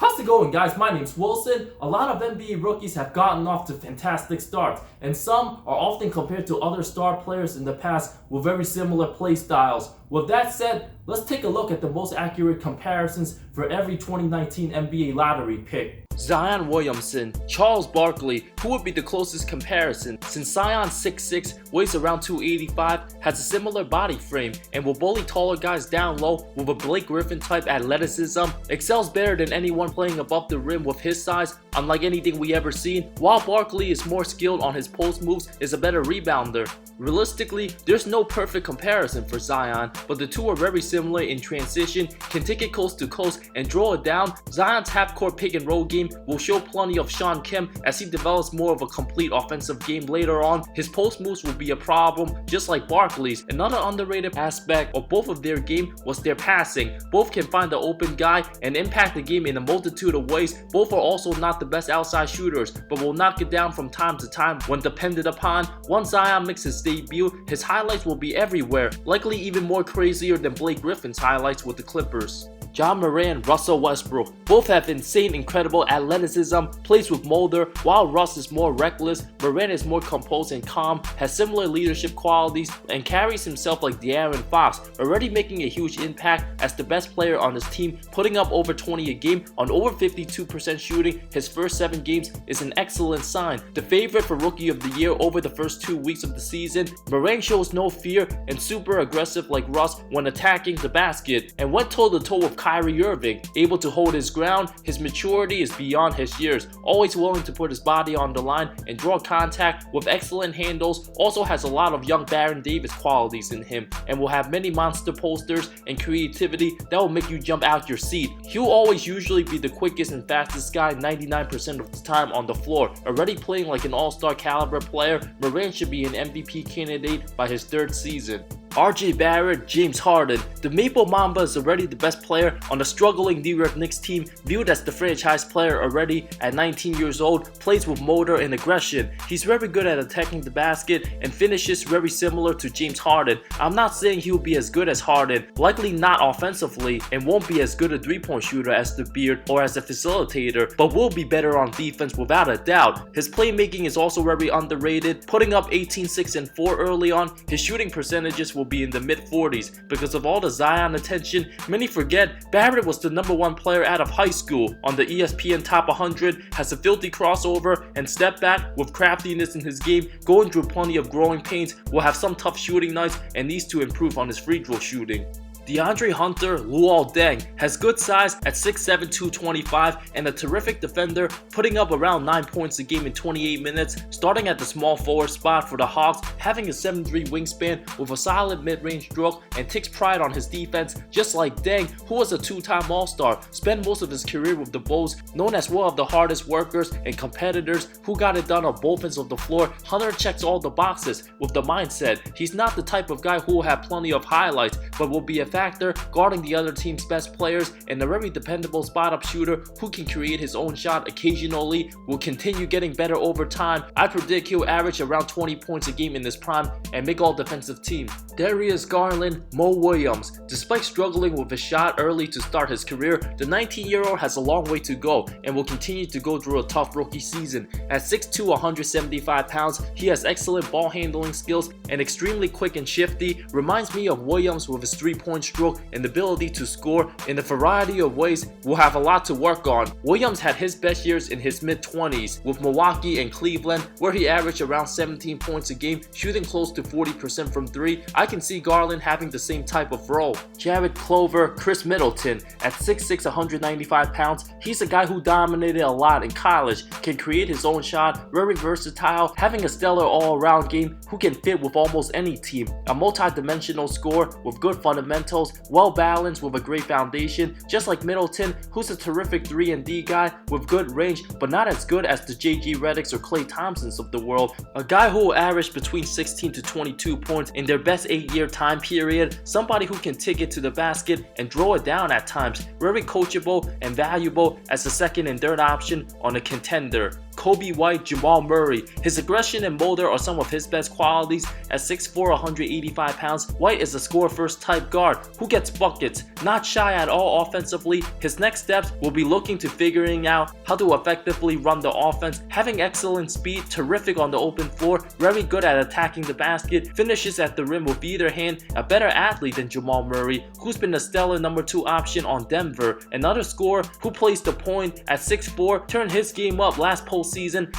How's it going, guys? My name's Wilson. A lot of NBA rookies have gotten off to fantastic starts, and some are often compared to other star players in the past with very similar play styles. With that said, let's take a look at the most accurate comparisons for every 2019 NBA lottery pick. Zion Williamson, Charles Barkley, who would be the closest comparison since Zion's 6'6", weighs around 285, has a similar body frame, and will bully taller guys down low with a Blake Griffin type athleticism, excels better than anyone playing above the rim with his size, unlike anything we ever seen, while Barkley is more skilled on his post moves, is a better rebounder. Realistically, there's no perfect comparison for Zion, but the two are very similar in transition, can take it coast to coast and draw it down. Zion's half-court pick and roll game will show plenty of Sean Kemp as he develops more of a complete offensive game later on. His post moves will be a problem, just like Barkley's. Another underrated aspect of both of their game was their passing. Both can find the open guy and impact the game in a multitude of ways. Both are also not the best outside shooters, but will knock it down from time to time when depended upon. Once Zion makes his debut, his highlights will be everywhere, likely even more crazier than Blake Griffin's highlights with the Clippers. John Moran, Russell Westbrook, both have insane, incredible athleticism, plays with Mulder. While Russ is more reckless, Moran is more composed and calm, has similar leadership qualities, and carries himself like De'Aaron Fox, already making a huge impact as the best player on his team, putting up over 20 a game on over 52% shooting. His first 7 games is an excellent sign. The favorite for Rookie of the Year over the first 2 weeks of the season, Moran shows no fear and super aggressive like Russ when attacking the basket, and went toe-to-toe with Kyrie Irving, able to hold his ground. His maturity is beyond his years, always willing to put his body on the line and draw contact with excellent handles. Also has a lot of young Baron Davis qualities in him, and will have many monster posters and creativity that will make you jump out your seat. He'll always usually be the quickest and fastest guy 99% of the time on the floor. Already playing like an all-star caliber player, Moran should be an MVP candidate by his 3rd season. RJ Barrett, James Harden. The Maple Mamba is already the best player on the struggling New York Knicks team, viewed as the franchise player already at 19 years old, plays with motor and aggression. He's very good at attacking the basket and finishes very similar to James Harden. I'm not saying he'll be as good as Harden, likely not offensively, and won't be as good a 3-point shooter as the Beard or as a facilitator, but will be better on defense without a doubt. His playmaking is also very underrated, putting up 18, 6, and 4 early on. His shooting percentages will be in the mid-40s. Because of all the Zion attention, many forget Barrett was the #1 player out of high school on the ESPN Top 100, has a filthy crossover and step back with craftiness in his game, going through plenty of growing pains, will have some tough shooting nights, and needs to improve on his free throw shooting. DeAndre Hunter, Luol Deng, has good size at 6'7", 225, and a terrific defender, putting up around 9 points a game in 28 minutes, starting at the small forward spot for the Hawks, having a 7'3" wingspan with a solid mid-range stroke, and takes pride on his defense, just like Deng, who was a 2-time All-Star, spent most of his career with the Bulls, known as one of the hardest workers and competitors who got it done on both ends of the floor. Hunter checks all the boxes with the mindset. He's not the type of guy who will have plenty of highlights, but will be a factor guarding the other team's best players, and a very dependable spot-up shooter who can create his own shot occasionally. Will continue getting better over time. I predict he'll average around 20 points a game in this prime and make all defensive team. Darius, Garland, Mo Williams. Despite struggling with his shot early to start his career, the 19-year-old has a long way to go and will continue to go through a tough rookie season. At 6'2", 175 pounds, he has excellent ball handling skills and extremely quick and shifty. Reminds me of Williams with his 3-point stroke and the ability to score in a variety of ways. Will have a lot to work on. Williams had his best years in his mid-20s with Milwaukee and Cleveland, where he averaged around 17 points a game, shooting close to 40% from 3. I can see Garland having the same type of role. Javid, Clover, Chris Middleton. At 6'6", 195 pounds, he's a guy who dominated a lot in college, can create his own shot, very versatile, having a stellar all-around game, who can fit with almost any team. A multi-dimensional scorer with good fundamentals, well balanced with a great foundation, just like Middleton, who's a terrific 3-and-D guy with good range, but not as good as the JG Redicks or Klay Thompsons of the world. A guy who will average between 16 to 22 points in their best 8-year time period. Somebody who can take it to the basket and draw it down at times. Very coachable and valuable as a 2nd and 3rd option on a contender. Colby White, Jamal Murray. His aggression and motor are some of his best qualities. At 6'4", 185 pounds, White is a score-first type guard who gets buckets, not shy at all offensively. His next steps will be looking to figuring out how to effectively run the offense, having excellent speed, terrific on the open floor, very good at attacking the basket, finishes at the rim with either hand, a better athlete than Jamal Murray, who's been a stellar number 2 option on Denver. Another scorer who plays the point at 6'4", turned his game up last postseason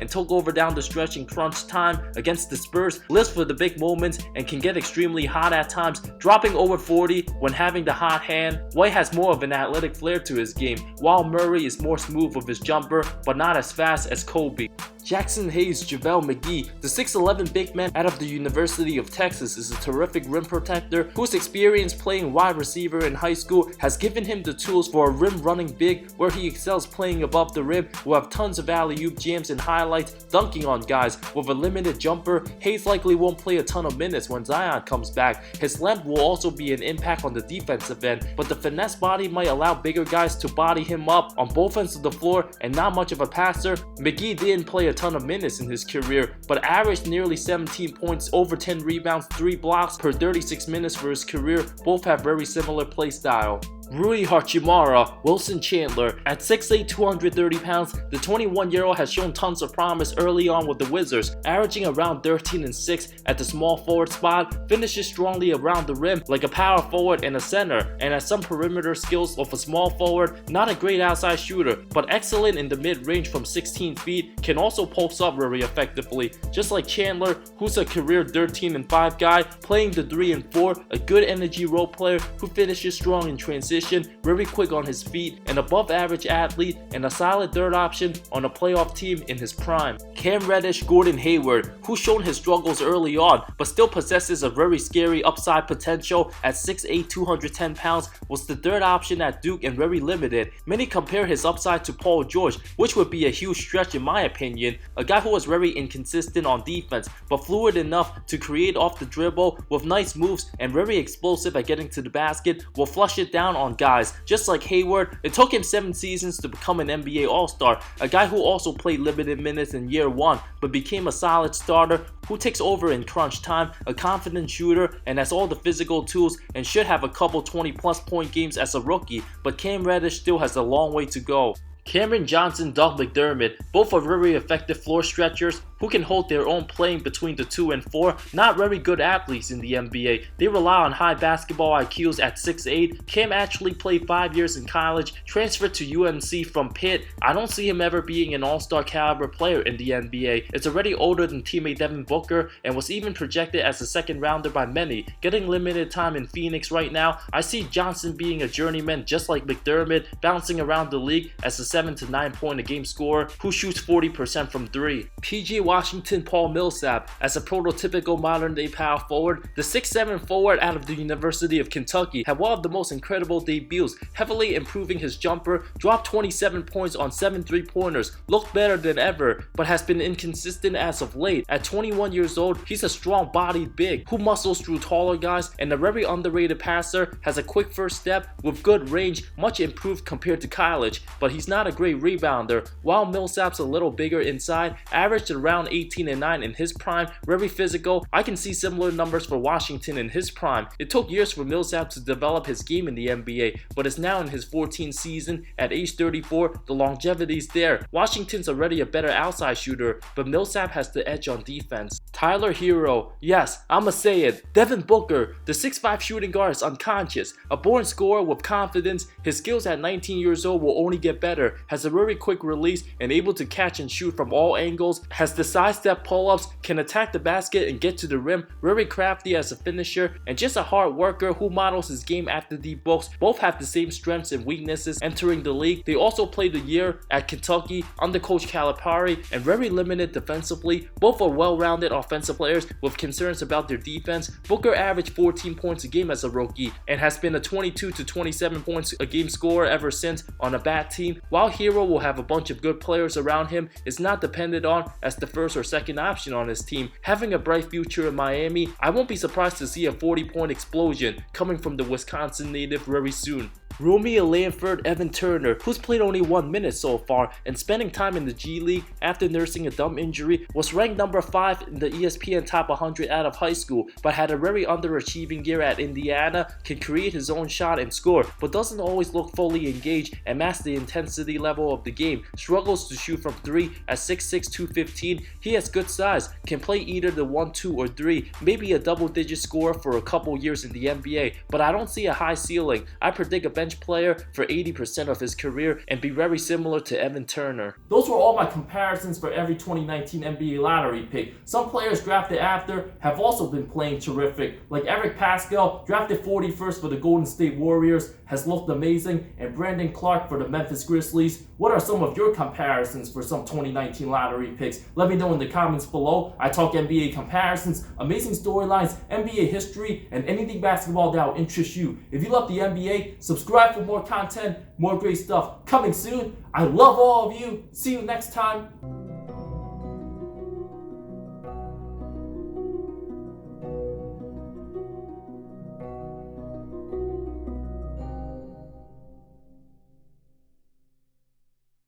and took over down the stretch in crunch time against the Spurs, lives for the big moments and can get extremely hot at times, dropping over 40 when having the hot hand. White has more of an athletic flair to his game, while Murray is more smooth with his jumper but not as fast as Colby. Jackson Hayes JaVale McGee, the 6'11" big man out of the University of Texas, is a terrific rim protector whose experience playing wide receiver in high school has given him the tools for a rim running big where he excels playing above the rim, will have tons of alley-oop jams and highlights, dunking on guys. With a limited jumper, Hayes likely won't play a ton of minutes when Zion comes back. His length will also be an impact on the defensive end, but the finesse body might allow bigger guys to body him up on both ends of the floor, and not much of a passer. McGee didn't play a ton of minutes in his career, but averaged nearly 17 points, over 10 rebounds, 3 blocks per 36 minutes for his career. Both have very similar play style. Rui Hachimura, Wilson Chandler. At 6'8", 230 pounds, the 21-year-old has shown tons of promise early on with the Wizards, averaging around 13 and 6 at the small forward spot, finishes strongly around the rim like a power forward and a center, and has some perimeter skills of a small forward. Not a great outside shooter, but excellent in the mid-range from 16 feet, can also post up very effectively. Just like Chandler, who's a career 13 and 5 guy, playing the 3 and 4, a good energy role player who finishes strong in transition, very quick on his feet, an above average athlete, and a solid third option on a playoff team in his prime. Cam Reddish, Gordon Hayward, who's shown his struggles early on but still possesses a very scary upside potential at 6'8", 210 pounds, was the third option at Duke and very limited. Many compare his upside to Paul George, which would be a huge stretch in my opinion. A guy who was very inconsistent on defense but fluid enough to create off the dribble with nice moves and very explosive at getting to the basket, will flush it down on guys. Just like Hayward, it took him 7 seasons to become an NBA All-Star, a guy who also played limited minutes in year 1 but became a solid starter who takes over in crunch time, a confident shooter and has all the physical tools and should have a couple 20+ point games as a rookie, but Cam Reddish still has a long way to go. Cameron Johnson, Doug McDermott, both are very effective floor stretchers who can hold their own playing between the 2 and 4. Not very good athletes in the NBA. They rely on high basketball IQs at 6'8". Cam actually played 5 years in college, transferred to UNC from Pitt. I don't see him ever being an all-star caliber player in the NBA. It's already older than teammate Devin Booker and was even projected as a second rounder by many. Getting limited time in Phoenix right now, I see Johnson being a journeyman just like McDermott, bouncing around the league as a 7 to 9 point a game scorer who shoots 40% from 3. PJ Washington, Paul Millsap, as a prototypical modern day power forward, the 6'7" forward out of the University of Kentucky had one of the most incredible debuts, heavily improving his jumper, dropped 27 points on 7 3-pointers, looked better than ever, but has been inconsistent as of late. At 21 years old, he's a strong bodied big who muscles through taller guys and a very underrated passer, has a quick first step with good range, much improved compared to college, but he's not a great rebounder. While Millsap's a little bigger inside, averaged around 18 and 9 in his prime, very physical. I can see similar numbers for Washington in his prime. It took years for Millsap to develop his game in the NBA, but is now in his 14th season. At age 34, the longevity's there. Washington's already a better outside shooter, but Millsap has the edge on defense. Tyler Hero, yes, I'ma say it. Devin Booker, the 6'5" shooting guard, is unconscious. A born scorer with confidence, his skills at 19 years old will only get better. Has a very quick release and able to catch and shoot from all angles. Has the sidestep pull-ups, can attack the basket and get to the rim. Very crafty as a finisher and just a hard worker who models his game after the books. Both have the same strengths and weaknesses entering the league. They also played a year at Kentucky under Coach Calipari and very limited defensively. Both are well-rounded offensive players with concerns about their defense. Booker averaged 14 points a game as a rookie and has been a 22 to 27 points a game scorer ever since on a bad team. While Hero will have a bunch of good players around him, is not depended on as the first or second option on his team. Having a bright future in Miami, I won't be surprised to see a 40-point explosion coming from the Wisconsin native very soon. Romeo Langford Evan Turner, who's played only 1 minute so far and spending time in the G League after nursing a thumb injury, was ranked number 5 in the ESPN Top 100 out of high school, but had a very underachieving year at Indiana, can create his own shot and score, but doesn't always look fully engaged and match the intensity level of the game, struggles to shoot from 3 at 6'6", 215, he has good size, can play either the 1, 2, or 3, maybe a double-digit scorer for a couple years in the NBA, but I don't see a high ceiling. I predict a bench player for 80% of his career and be very similar to Evan Turner. Those were all my comparisons for every 2019 NBA lottery pick. Some players drafted after have also been playing terrific, like Eric Pascal, drafted 41st for the Golden State Warriors, has looked amazing, and Brandon Clark for the Memphis Grizzlies. What are some of your comparisons for some 2019 lottery picks? Let me know in the comments below. I talk NBA comparisons, amazing storylines, NBA history, and anything basketball that will interest you. If you love the NBA, subscribe for more content, more great stuff coming soon. I love all of you. See you next time.